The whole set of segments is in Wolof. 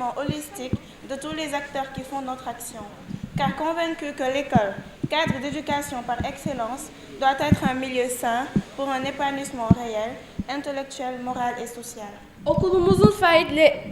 accompagnement holistique de tous les acteurs qui font notre action. Car convaincu que l'école, cadre d'éducation par excellence, doit être un milieu sain pour un épanouissement réel, intellectuel, moral et social. Okulumuzun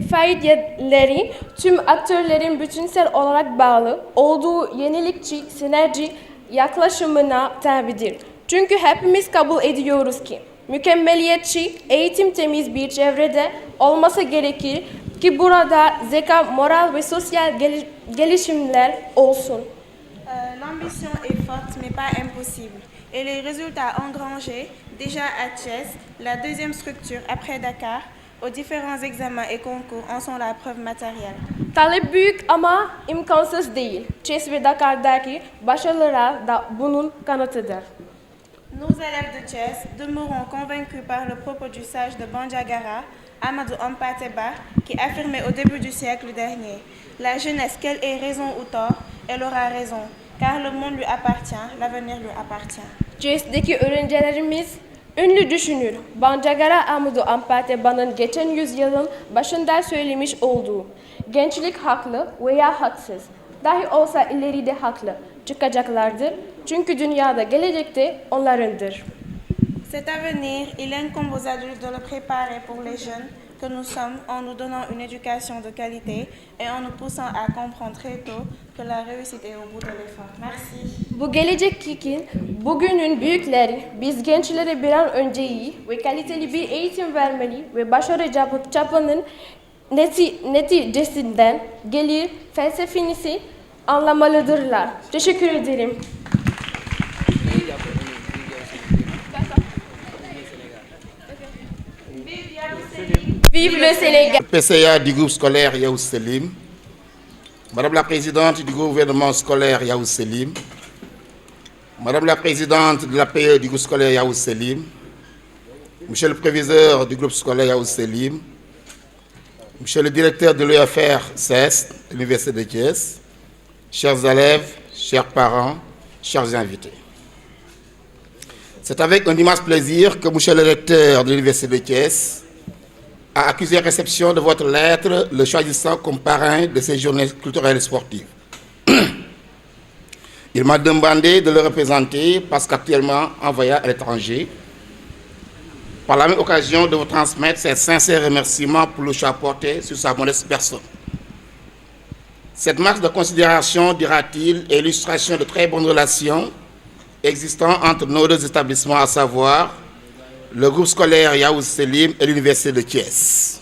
faaliyetleri tüm aktörlerin bütünsel olarak bağlı olduğu yenilikçi, sinerji yaklaşımına tabidir. Çünkü hepimiz kabul ediyoruz ki mükemmeliyetçi, eğitim temiz bir çevrede olması gerekir ki burada zeka, moral ve sosyal gelişimler olsun. L'ambition est forte mais pas impossible. Et les résultats engrangés, déjà à Thiès, la deuxième structure après Dakar, aux différents examens et concours en sont la preuve matérielle. Talep büyük ama imkansız değil. Thiès ve Dakar'daki başarılar da bunun kanıtıdır. Nos élèves de Thiès demeureront convaincus par le propos du sage de Bandiagara, Amadou Hampâté-Bâ, qui affirmait au début du siècle dernier: la jeunesse, qu'elle ait raison ou tort, elle aura raison, car le monde lui appartient, l'avenir lui appartient. Thiès'deki öğrencilerimiz ünlü düşünür Bandiagara Amadou Hampâté-Bâ'nın geçen yüzyılın başında söylemiş olduğu gençlik haklı veya haksız dahi olsa ileride haklı çıkacaklardır. Çünkü dünyada gelecekte onlarındır. Cet avenir, il incombe aux adultes de le préparer pour les jeunes que nous sommes en nous donnant une éducation de qualité et en nous poussant à comprendre très tôt que la réussite est au bout de l'effort. Merci. Bu gelecek için bugünün büyükleri biz gençlere bir an önce iyi ve kaliteli bir eğitim vermeli ve başarı çapının neticesinden gelir felsefesi anlamalıdırlar. Teşekkür ederim. Vive le Sénégal. PCA du groupe scolaire Yaous Selim, Madame la Présidente du gouvernement scolaire Yaous Selim, Madame la Présidente de l'APE du groupe scolaire Yaous Selim, Monsieur le Préviseur du groupe scolaire Yaous Selim, Monsieur le Directeur de l'UFR CES, l'Université de Thiès, chers élèves, chers parents, chers invités. C'est avec un immense plaisir que Monsieur le Recteur de l'Université de Thiès a accusé réception de votre lettre, le choisissant comme parrain de ces journées culturelles et sportives. Il m'a demandé de le représenter parce qu'actuellement envoyé à l'étranger. Par la même occasion, de vous transmettre ses sincères remerciements pour le choix porté sur sa modeste personne. Cette marque de considération, dira-t-il, est l'illustration de très bonnes relations existant entre nos deux établissements, à savoir le groupe scolaire Yaous Selim et l'Université de Thiès.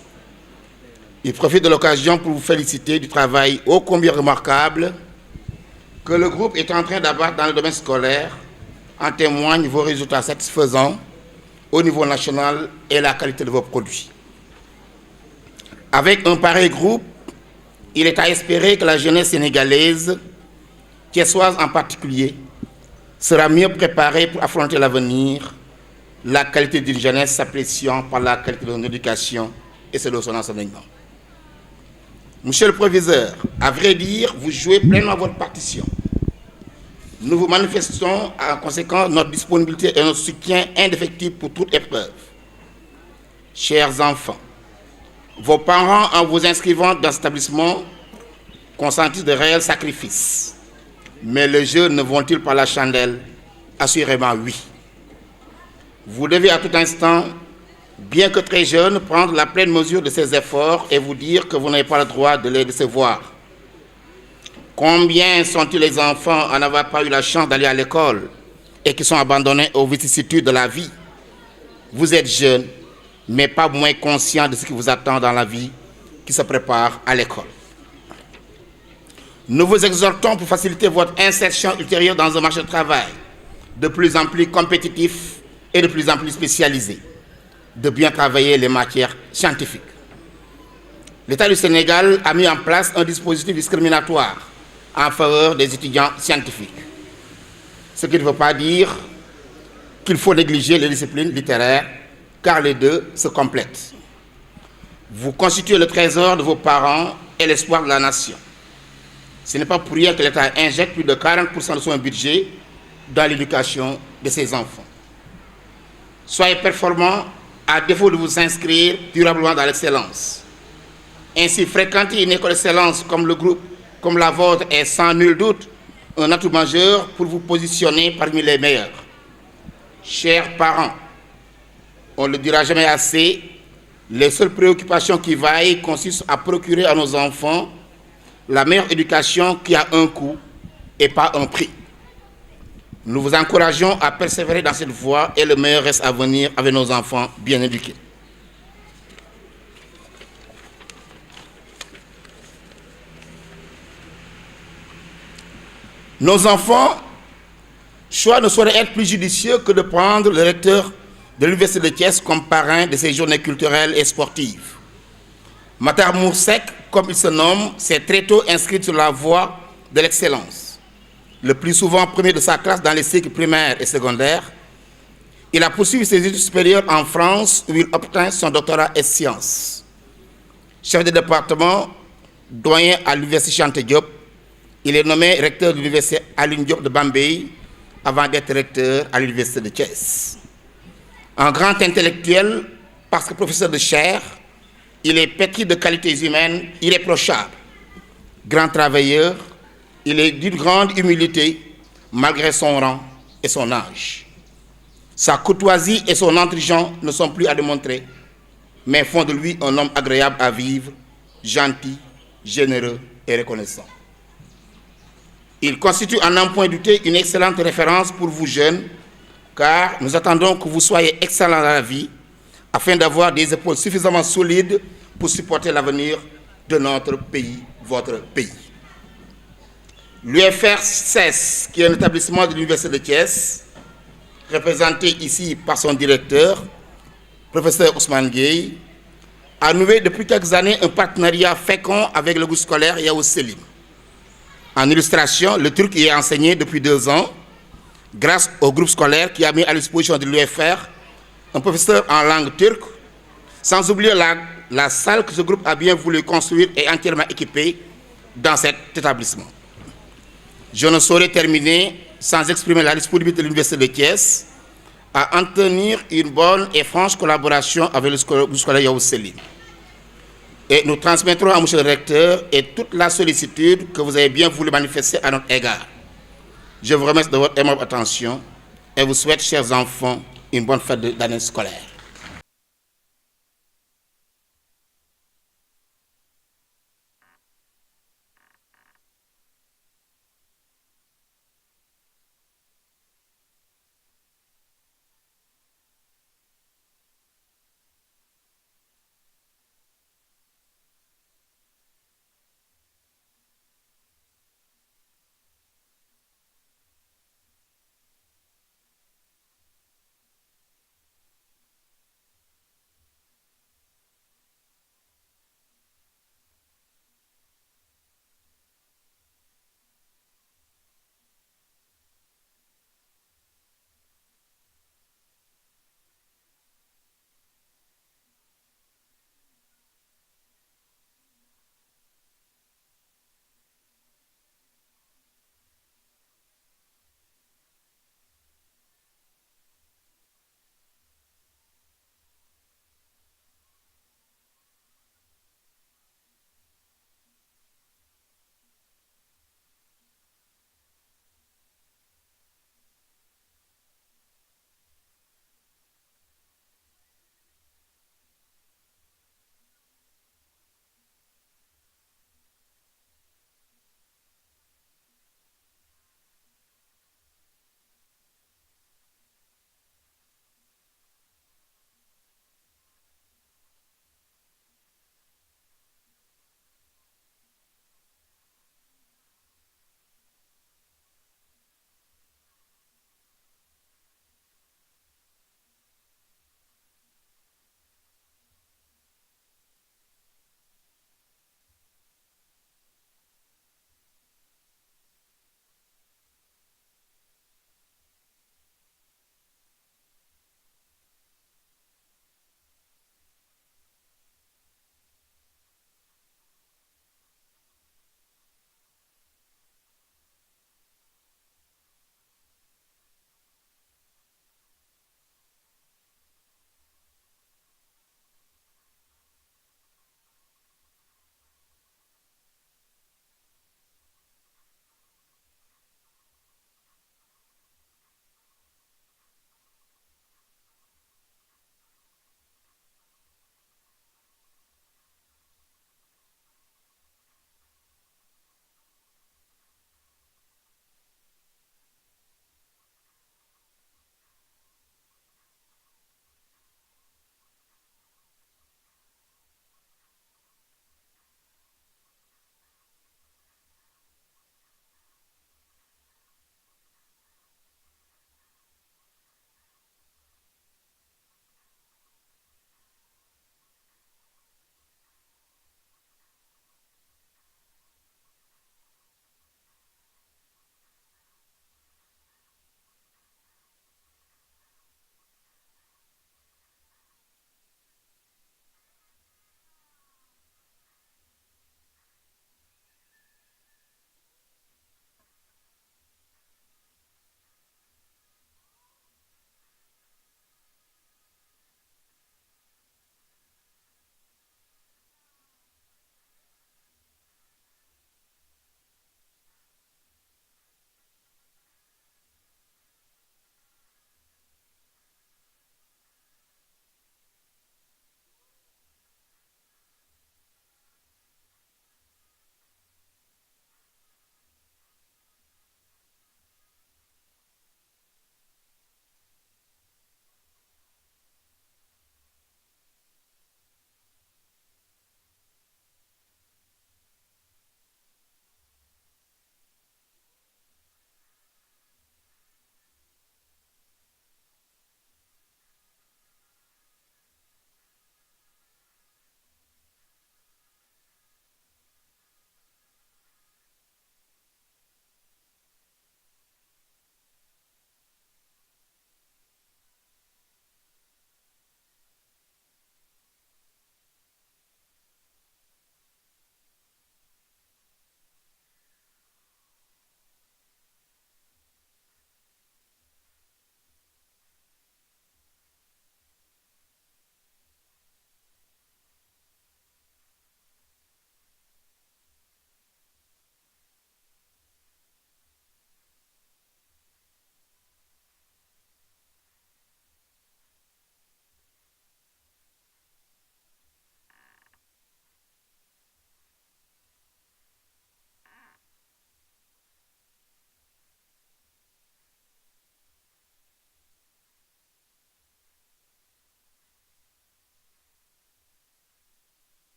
Il profite de l'occasion pour vous féliciter du travail ô combien remarquable que le groupe est en train d'abattre dans le domaine scolaire. En témoignent vos résultats satisfaisants au niveau national et la qualité de vos produits. Avec un pareil groupe, il est à espérer que la jeunesse sénégalaise, thiessoise en particulier, sera mieux préparée pour affronter l'avenir, la qualité d'une jeunesse s'appréciant par la qualité de son éducation et celle de son enseignement. Monsieur le Proviseur, à vrai dire, vous jouez pleinement votre partition. Nous vous manifestons en conséquence notre disponibilité et notre soutien indéfectible pour toute épreuve. Chers enfants, vos parents, en vous inscrivant dans cet établissement, consentissent de réels sacrifices. Mais les jeux ne vont-ils pas la chandelle? Assurément oui. Vous devez à tout instant, bien que très jeune, prendre la pleine mesure de ces efforts et vous dire que vous n'avez pas le droit de les décevoir. Combien sont-ils les enfants à n'avoir pas eu la chance d'aller à l'école et qui sont abandonnés aux vicissitudes de la vie? Vous êtes jeunes, mais pas moins conscients de ce qui vous attend dans la vie qui se prépare à l'école. Nous vous exhortons pour faciliter votre insertion ultérieure dans un marché de travail de plus en plus compétitif et de plus en plus spécialisé, de bien travailler les matières scientifiques. L'État du Sénégal a mis en place un dispositif discriminatoire en faveur des étudiants scientifiques. Ce qui ne veut pas dire qu'il faut négliger les disciplines littéraires, car les deux se complètent. Vous constituez le trésor de vos parents et l'espoir de la nation. Ce n'est pas pour rien que l'État injecte plus de 40% de son budget dans l'éducation de ses enfants. Soyez performants à défaut de vous inscrire durablement dans l'excellence. Ainsi, fréquenter une école d'excellence comme la vôtre est sans nul doute un atout majeur pour vous positionner parmi les meilleurs. Chers parents, on ne le dira jamais assez, les seules préoccupations qui vaillent consistent à procurer à nos enfants la meilleure éducation qui a un coût et pas un prix. Nous vous encourageons à persévérer dans cette voie et le meilleur reste à venir avec nos enfants bien éduqués. Nos enfants, choix ne saurait être plus judicieux que de prendre le recteur de l'Université de Thiès comme parrain de ces journées culturelles et sportives. Matar Moursek, comme il se nomme, s'est très tôt inscrit sur la voie de l'excellence. Le plus souvent premier de sa classe dans les cycles primaires et secondaires, il a poursuivi ses études supérieures en France où il obtint son doctorat en sciences. Chef de département, doyen à l'Université Cheikh Anta Diop, il est nommé recteur de l'Université Alioune Diop de Bambey avant d'être recteur à l'Université de Thiès. Un grand intellectuel, parce que professeur de chaire, il est pétri de qualités humaines irréprochables. Grand travailleur, il est d'une grande humilité malgré son rang et son âge. Sa courtoisie et son intelligence ne sont plus à démontrer, mais font de lui un homme agréable à vivre, gentil, généreux et reconnaissant. Il constitue à n'en point douter une excellente référence pour vous jeunes, car nous attendons que vous soyez excellents dans la vie, afin d'avoir des épaules suffisamment solides pour supporter l'avenir de notre pays, votre pays. L'UFR CES, qui est un établissement de l'Université de Thiès, représenté ici par son directeur, professeur Ousmane Gueye, a noué depuis quelques années un partenariat fécond avec le groupe scolaire Yaous Selim. En illustration, le turc y est enseigné depuis 2 ans, grâce au groupe scolaire qui a mis à disposition de l'UFR un professeur en langue turque, sans oublier la salle que ce groupe a bien voulu construire et entièrement équipée dans cet établissement. Je ne saurais terminer sans exprimer la disponibilité de l'Université de Thiès à entretenir une bonne et franche collaboration avec le groupe scolaire Yaous Selim. Et nous transmettrons à M. le recteur et toute la sollicitude que vous avez bien voulu manifester à notre égard. Je vous remercie de votre aimable attention et vous souhaite, chers enfants, une bonne fête d'année scolaire.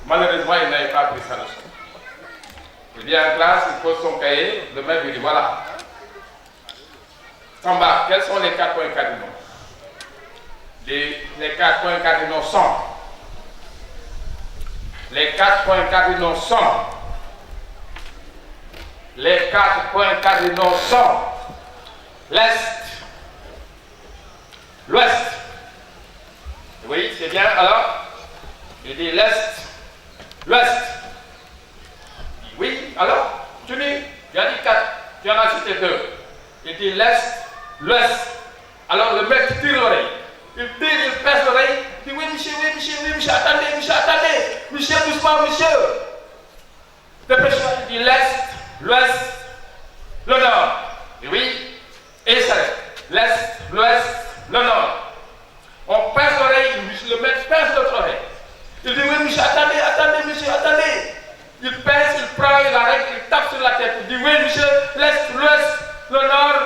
Malheureusement, il n'avait pas pris sa leçon. Il vient en classe, il pose son cahier, le maître lui dit voilà. Samba, quels sont les 4 points cardinaux? Les 4 points cardinaux sont. Les 4 points cardinaux sont. Les 4 points cardinaux sont l'Est, l'Ouest. Oui, c'est bien. Alors, il dit l'Est, l'Ouest. Oui, alors, tu dis, il a dit 4, tu en as cité 2. Il dit l'Est, l'Ouest. Alors le maître tire l'oreille. Il tire, il pèse l'oreille. Il dit oui, monsieur, attendez, monsieur, doucement, monsieur. Dépêche-toi, il dit l'Est, l'Ouest, le Nord. Et oui, et ça l'Est, l'Ouest, le Nord. On pince l'oreille, le maître pince l'autre oreille. Il dit oui, monsieur, attendez, monsieur, attendez. Il pince, il prend, il arrête, il tape sur la tête. Il dit oui, monsieur, l'Est, l'Ouest, le Nord,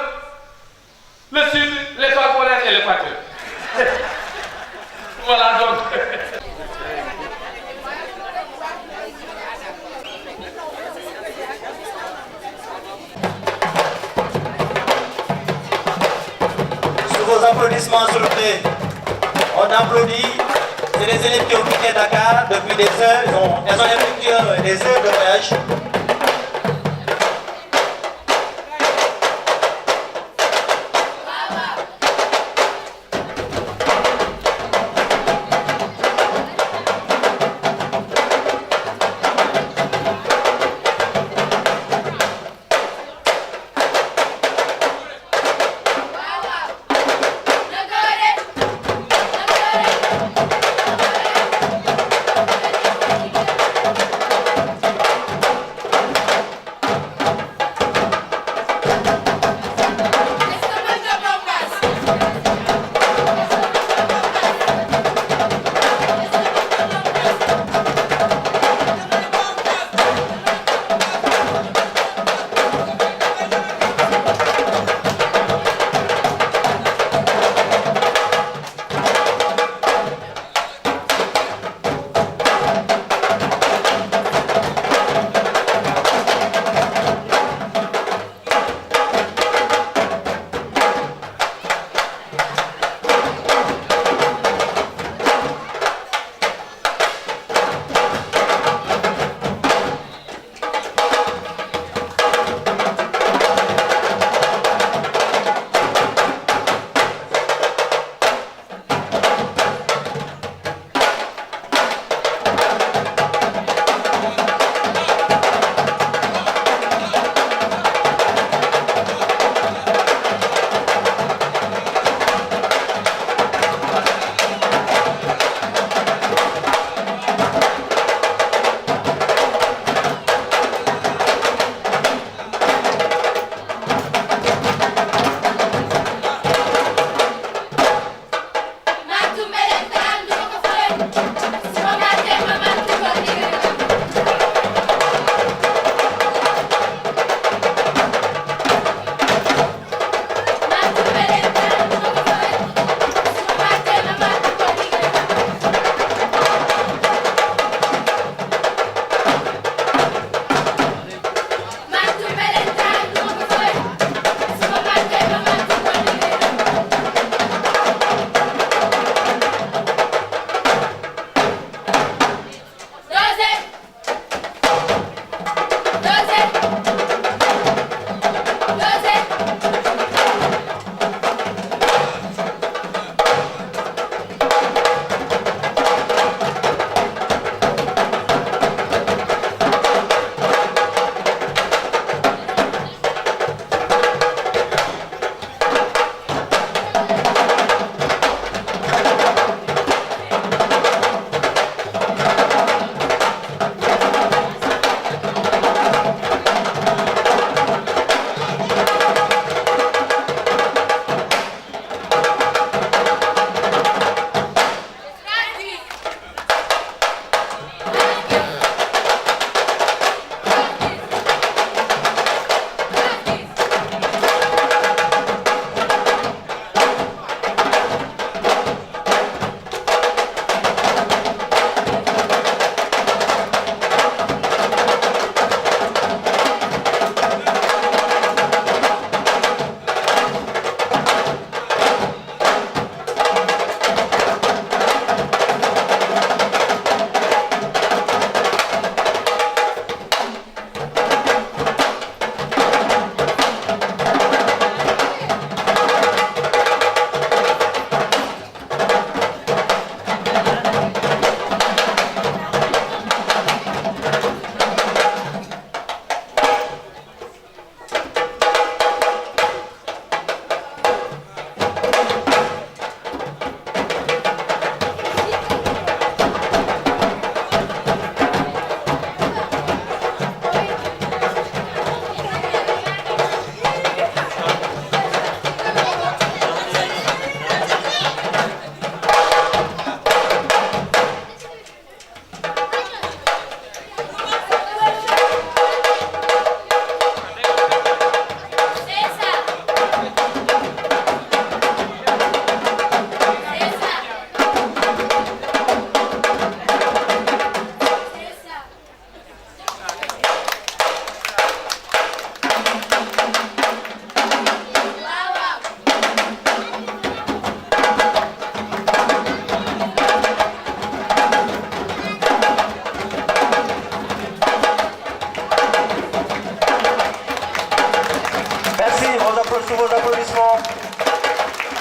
le Sud, l'étoile polaire et l'équateur. Voilà donc. Sous vos applaudissements, s'il vous plaît. On applaudit. C'est les élèves qui ont quitté Dakar depuis des heures. Elles ont effectué des heures de voyage.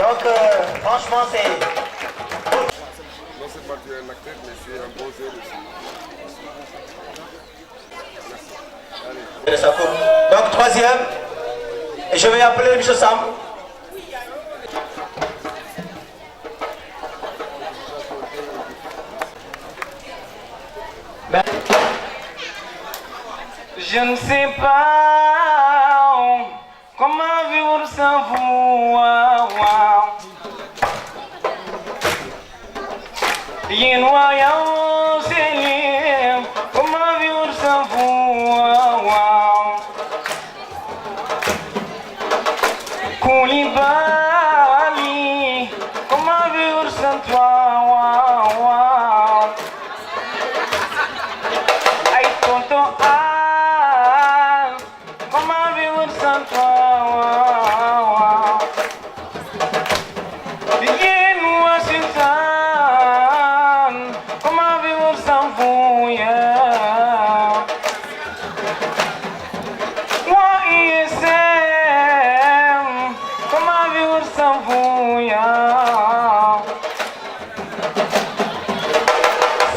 Donc, franchement, c'est... Non, c'est pas du un acteur, mais c'est un beau jeu aussi. Merci. Allez. Donc, troisième, et je vais appeler M. Sam. Je ne sais pas comment vivre sans vous. Yen voyant Céline, comment vivre sans vous. Koulibaly, comment vivre sans toi. Aïe tonton Al, comment vivre sans toi. Yen Washington, comment vivre sans vous. Moi ISM, comment vivre sans vous.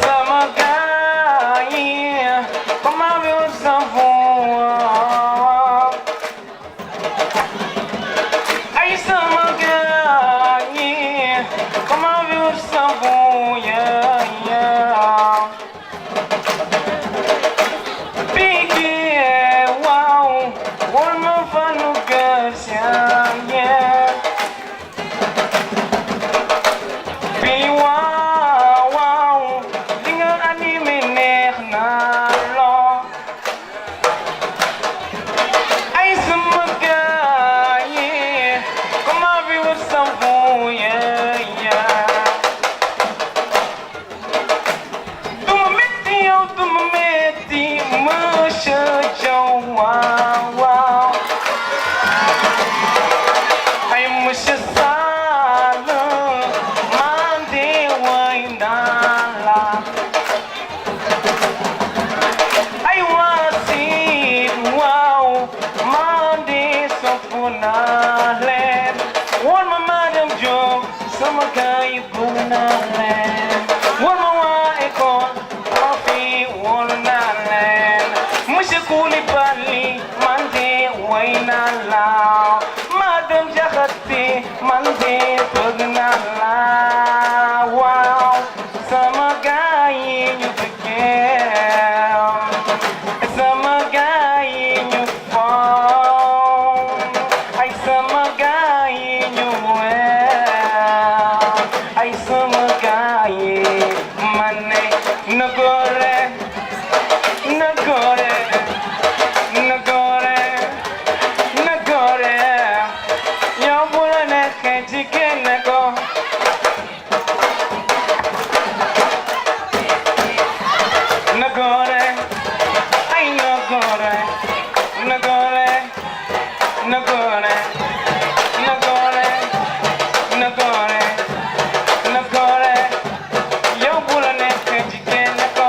Sama gars, comment vivre sans vous. Aïe sama gars, comment vivre sans vous. Biggie, wow, wol ma fanu gasian, Billy, wow, dinga anime neex na lo. Ay sama gaay, comment vivre sans vous. Duma metti yow, duma metti monsieur Joe, wow. Ay monsieur Sall, man de way naa la. Ay Wasit, wow, man de sopp naa leen. Woon ma madame Diop, sama gaay bëgg naa leen. Woon ma waa école, profi woon naa leen. Monsieur Koulibaly, man de way naa la. Madame Diakhaté, man de bëgg naa la. Waaw, sama gaay ñu bëggee, sama gaay ñu foon, ay sama gaay ñu weer, ay sama gaay man ne na gore, na gore, na gore, na gore, yow bu la neexee jigéen ne ko. Na gore, ay na gore, na gore, na gore, na gore, na gore, na gore, yow bu la neexee jigéen ne ko.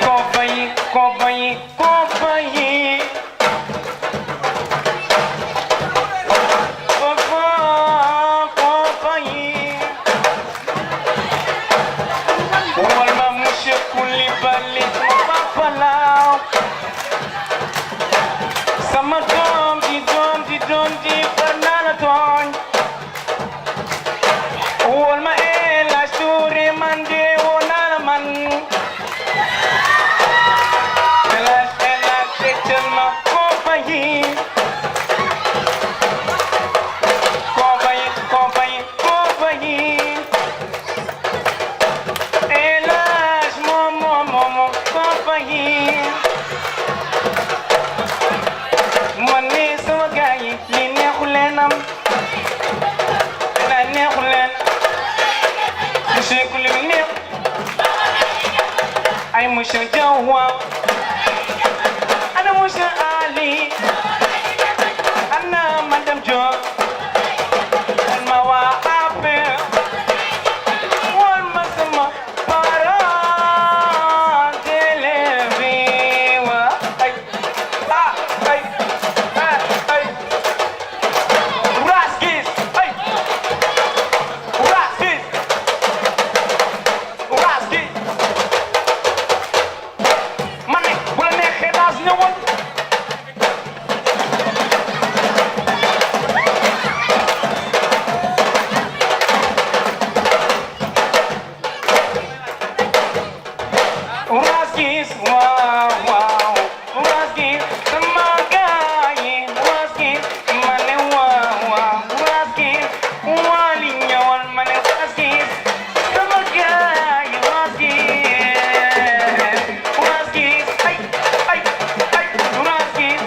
Compagnie, compagnie, compagnie. Compagnie. Walma monsieur Koulibaly, sama papa laaw. Sama doom di far naa la tooñ. Walma El Hadj Touré, man de woo naa la man. El Hadj feccal ma compagnie. Compagnie. El Hadj moom compagnie. Man ni sama gaay yi li neexu leen am, la neexu leen. Monsieur Koulibaly neex, ay monsieur Diaw, ana monsieur Ali, ana madame Diop. Ma waa APR, wol ma sama parent d'élève, waaw. Uras ñëwal Uras gis waaw waaw Uras gis sama gaay yi Uras gis ma ne waaw waaw Uras gis wali ñëwal ma ne Uras gis sama gaay yi Uras gis ay ay ay Uras gis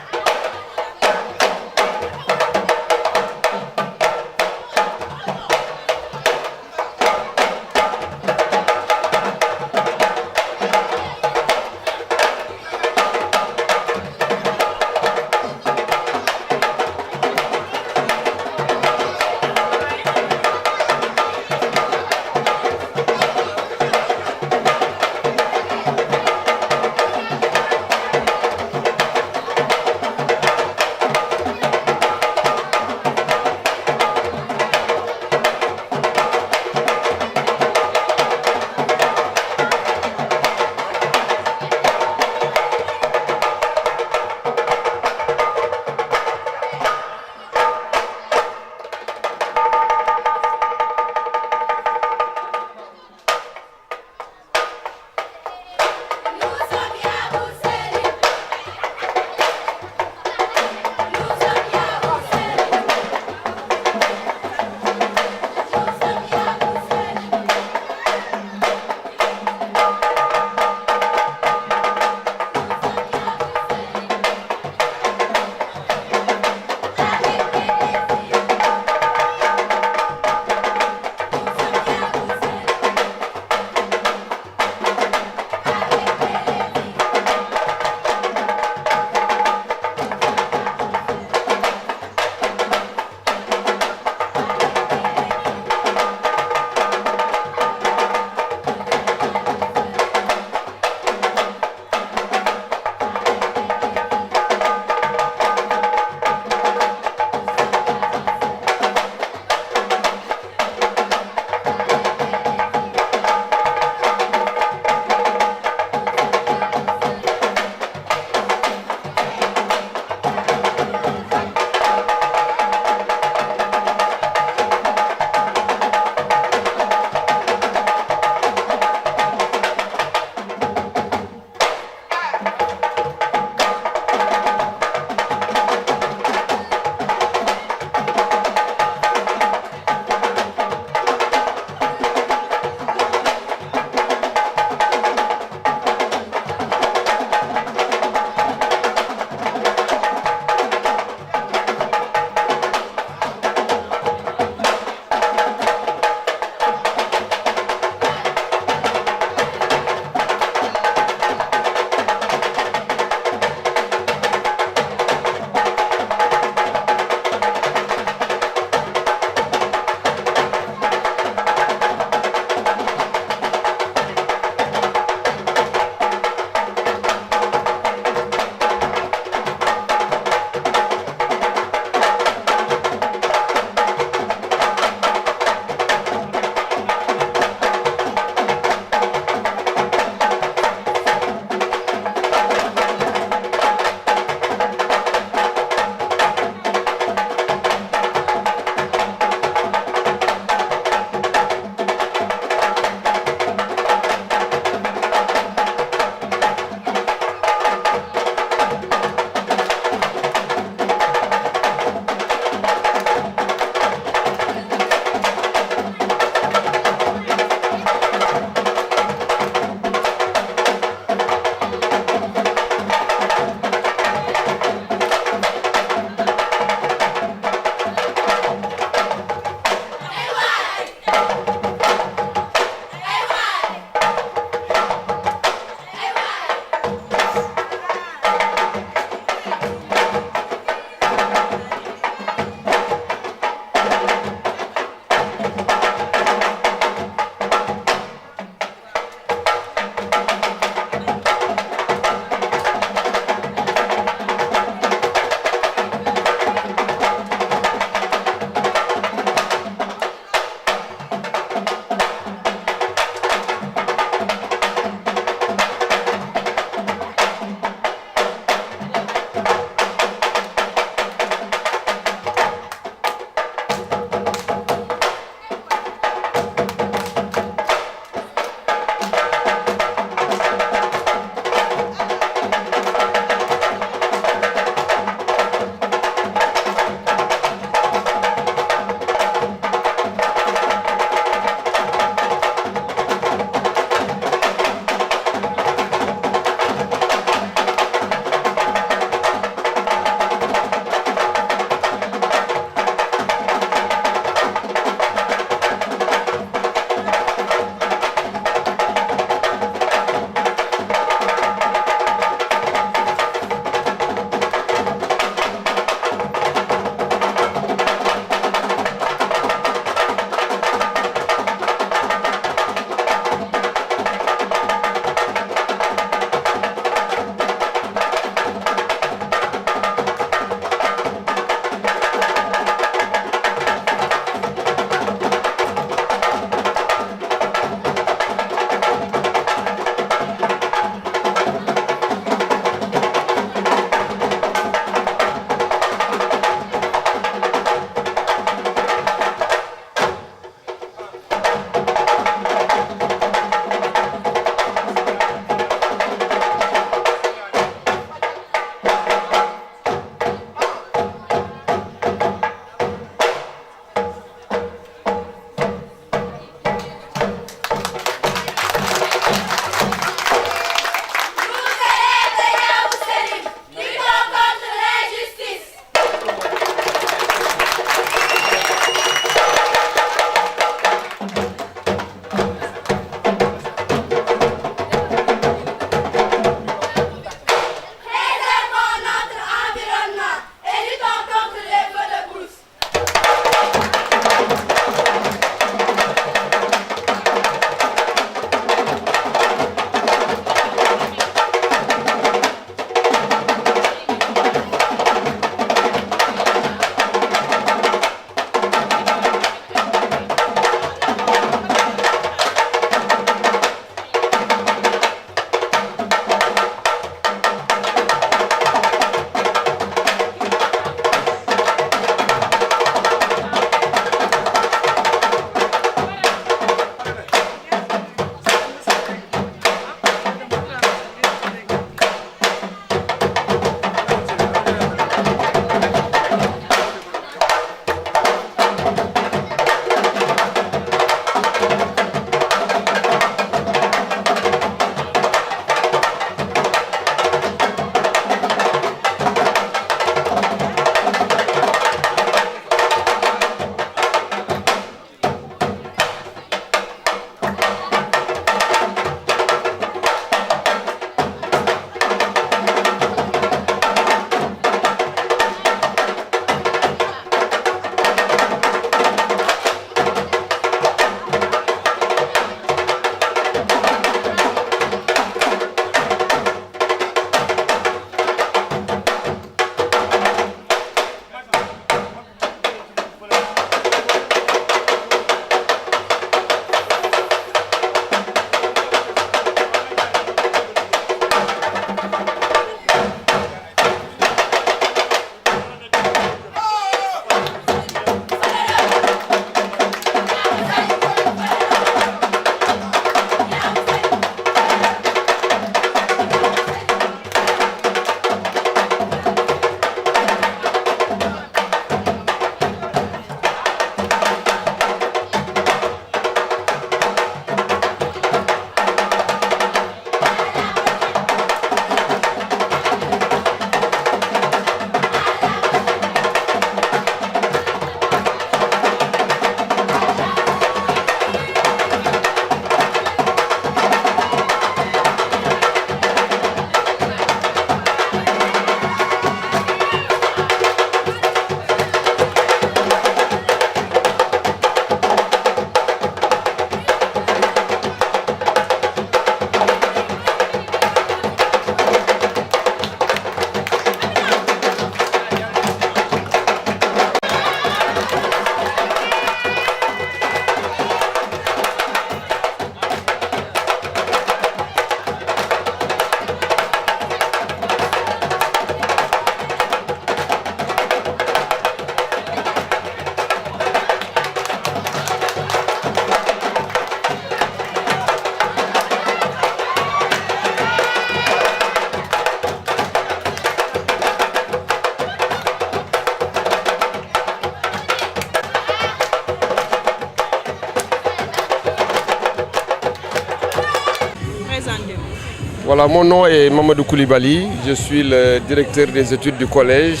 Voilà, mon nom est Mamadou Koulibaly, je suis le directeur des études du collège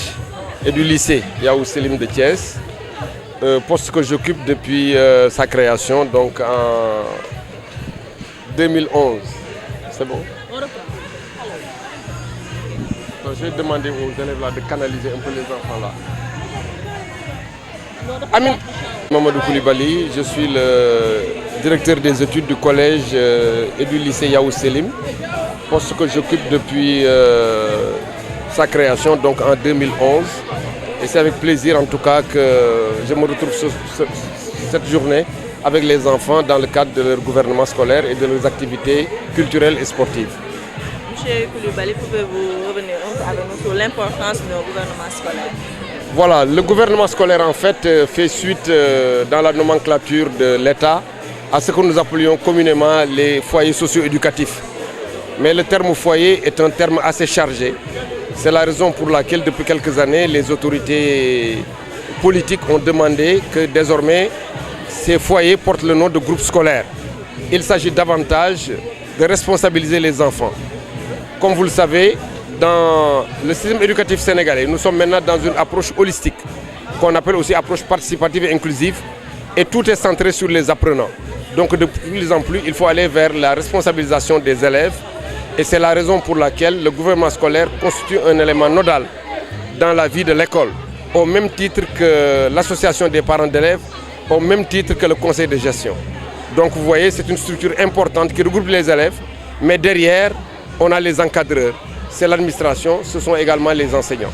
et du lycée Yahou Selim de Thiès, poste que j'occupe depuis sa création, donc en 2011. C'est bon? Donc, je vais demander aux élèves là de canaliser un peu les enfants là. Amin. Mamadou Koulibaly, je suis le directeur des études du collège et du lycée Yahou Selim, poste que j'occupe depuis sa création, donc en 2011. Et c'est avec plaisir en tout cas que je me retrouve cette journée avec les enfants dans le cadre de leur gouvernement scolaire et de leurs activités culturelles et sportives. Monsieur Koulibaly, pouvez-vous revenir un peu avec nous sur l'importance de nos gouvernements scolaires? Voilà, le gouvernement scolaire en fait fait suite dans la nomenclature de l'État à ce que nous appelions communément les foyers socio-éducatifs. Mais le terme foyer est un terme assez chargé. C'est la raison pour laquelle depuis quelques années, les autorités politiques ont demandé que désormais ces foyers portent le nom de groupe scolaire. Il s'agit davantage de responsabiliser les enfants. Comme vous le savez, dans le système éducatif sénégalais, nous sommes maintenant dans une approche holistique, qu'on appelle aussi approche participative et inclusive, et tout est centré sur les apprenants. Donc de plus en plus, il faut aller vers la responsabilisation des élèves, et c'est la raison pour laquelle le gouvernement scolaire constitue un élément nodal dans la vie de l'école, au même titre que l'association des parents d'élèves, au même titre que le conseil de gestion. Donc vous voyez, c'est une structure importante qui regroupe les élèves, mais derrière, on a les encadreurs. C'est l'administration, ce sont également les enseignants.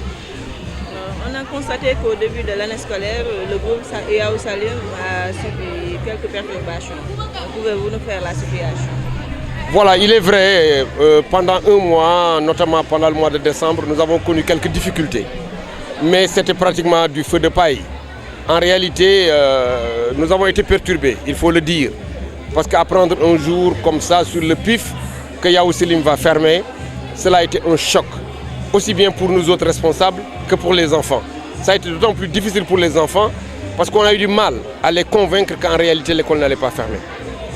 On a constaté qu'au début de l'année scolaire, le groupe Yahou Selim a subi quelques perturbations. Pouvez-vous nous faire la situation? Voilà, il est vrai, pendant un mois, notamment pendant le mois de décembre, nous avons connu quelques difficultés. Mais c'était pratiquement du feu de paille. En réalité, nous avons été perturbés, il faut le dire. Parce qu'apprendre un jour comme ça, sur le pif, que Yahou Selim va fermer, cela a été un choc, aussi bien pour nous autres responsables que pour les enfants. Ça a été d'autant plus difficile pour les enfants parce qu'on a eu du mal à les convaincre qu'en réalité l'école n'allait pas fermer.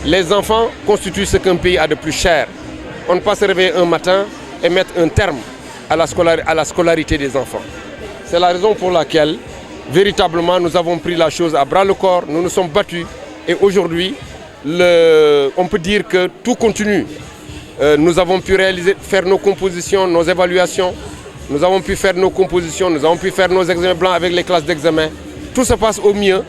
Les enfants constituent ce qu'un pays a de plus cher. On ne peut pas se réveiller un matin et mettre un terme à la scolarité des enfants. C'est la raison pour laquelle, véritablement, nous avons pris la chose à bras le corps, nous nous sommes battus et aujourd'hui, on peut dire que tout continue. Nous avons pu faire nos compositions, nos évaluations, nous avons pu faire nos compositions, nous avons pu faire nos examens blancs avec les classes d'examen. Tout se passe au mieux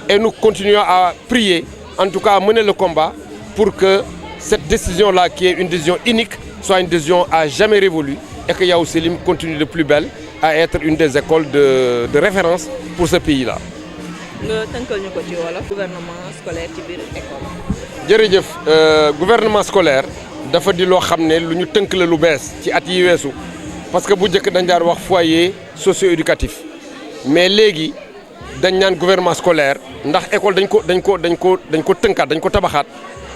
et nous continuons à prier, en tout cas à mener le combat pour que cette décision-là, qui est une décision unique, soit une décision à jamais révolue et que Yahou Selim continue de plus belle à être une des écoles de référence pour ce pays-là. Gouvernement scolaire ci biir école. jërëjëf gouvernement scolaire dafa di loo xam ne lu ñu tënk la lu bees ci at yi weesu parce que bu njëkk dañ daan wax foyer socio-éducatif mais léegi dañ naan gouvernement scolaire ndax école dañ ko tënkaat dañ ko tabaxaat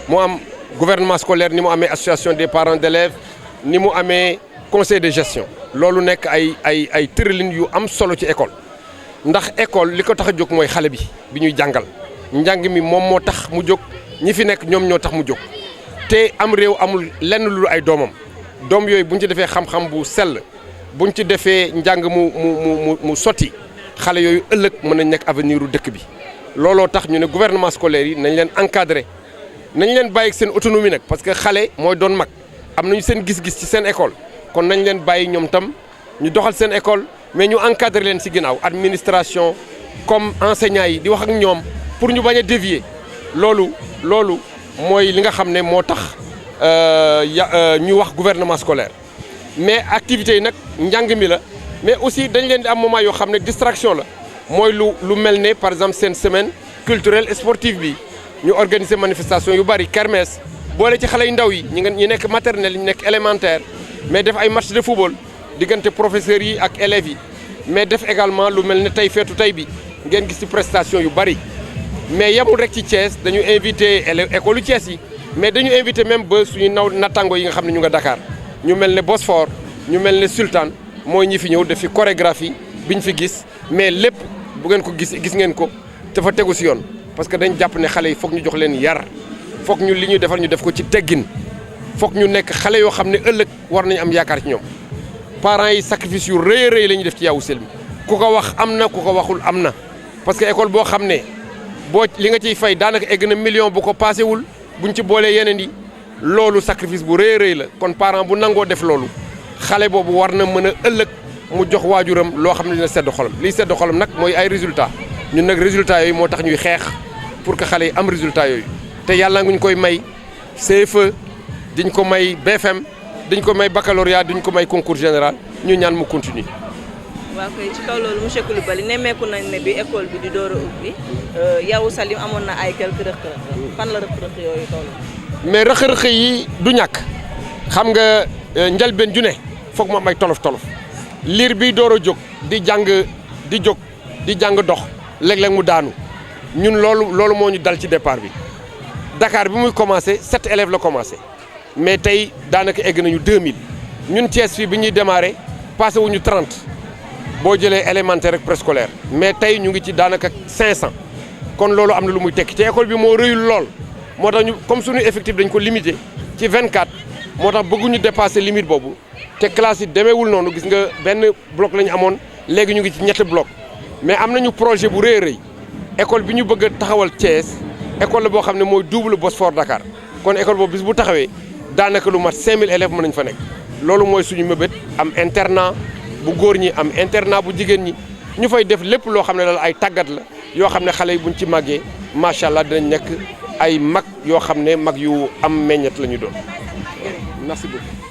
mu am gouvernement scolaire ni mu amee association des parents d'élèves ni mu amee conseil de gestion loolu nekk ay tëralin yu am solo ci école ndax école li ko tax a jóg mooy xale bi ñuy jàngal njàng mi moom moo tax mu jóg ñi fi nekk ñoom ñoo tax mu jóg te am réew amul lenn lu ay doomam doom yooyu buñ ci defee xam-xam bu sell buñ ci defee njàng mu sotti xale yooyu ëllëg mën nañ nekk avenir u dëkk bi looloo tax ñu ne gouvernement scolaire yi nañ leen encadrer nañ leen bàyyi seen autonomie nag parce que xale mooy doon mag am nañu seen gis-gis ci seen école kon nañ leen bàyyi ñoom tam ñu doxal seen école mais ñu encadrer leen ci ginnaaw administration comme enseignants yi di wax ak ñoom pour ñu bañ a dévier loolu mooy li nga xam ne moo tax ñu wax gouvernement scolaire mais activités yi nag njàng mi la mais aussi dañ leen di am moment yoo xam ne distraction la mooy lu mel ne par exemple seen semaine culturelle et sportive bi ñu organiser manifestation yu bari kermesse boole ci xale yu ndaw yi ñi nekk maternelle ñi nekk élémentaire mais def ay match de football diggante professeurs yi ak élèves yi mais def également lu mel ne tey feetu tey bi ngeen gis ci prestation yu bari mais yemul rek ci Thiès dañu invité école yu Thiès yi mais dañu invité même ba suñu nattango yi nga xam ne ñu nga Dakar ñu mel ne Bosphore ñu mel ne Sultan mooy ñi fi ñëw def fi chorégraphie biñ fi gis mais lépp bu ngeen ko gis ngeen ko dafa tegu si yoon parce que dañ jàpp ne xale yi foog ñu jox leen yar foog ñu li ñuy defal ñu def ko ci teggin foog ñu nekk xale yoo xam ne ëllëg war nañu am yaakaar ci ñoom parents yi sacrifice yu rëy a rëy la ñuy def ci Yavuz Selim ku ko wax am na ku ko waxul am na parce que école boo xam ne boo li nga ciy fay daanaka egg na million bu ko passé wul buñ ci boolee yeneen yi loolu sacrifice bu rëy a rëy la kon parent bu nangoo def loolu xale boobu war na mën a ëllëg mu jox waajuram loo xam ne dina sedd xolam liy sedd xolam nag mooy ay résultats ñun nag résultats yooyu moo tax ñuy xeex pour que xale yi am résultats yooyu te yàlla nguñ koy may CFE diñ ko may BFM diñ ko may baccalauréat diñ ko may concours général ñu ñaan mu continue waaw kay ci kaw loolu monsieur Coulibaly nemmeeku nañ ne bi école bi di door a ubbi Yavuz Selim amoon na ay quelques rëq-rëq fan la rëq-rëq yooyu toll. mais rëq-rëq yi du ñàkk xam nga njëlbeen ju ne foog mu am ay tolof-tolof liir bi door a jóg di jàng dox léeg-léeg mu daanu ñun loolu moo ñu dal ci départ bi Dakar bi muy commencé 7 élèves la commencé mais tey daanaka egg nañu 2000 ñun Thiès fii bi ñuy démarré passé wuñu 30 boo jëlee élémentaire ak préscolaire mais tey ñu ngi ci daanaka 500 kon loolu am na lu muy tekki te école bi moo rëyul lool moo tax ñu comme suñu effectif dañ ko limité ci 24 moo tax bëgguñu dépasser limite boobu te classe yi demeewul noonu gis nga benn bloc la ñu amoon léegi ñu ngi ci ñetti bloc mais am nañu projet bu rëy a rëy école bi ñu bëgg a taxawal Thiès école la boo xam ne mooy double Bosphore Dakar kon école boobu bis bu taxawee daanaka lu mat 5000 élèves mën nañ fa nekk loolu mooy suñu mëbét am internat bu góor ñi am internat bu jigéen ñi ñu fay def lépp loo xam ne daal ay tàggat la yoo xam ne xale yi buñ ci màggee macha allah dinañ nekk ay mag yoo xam ne mag yu am meññet la ñu doon merci beaucoup.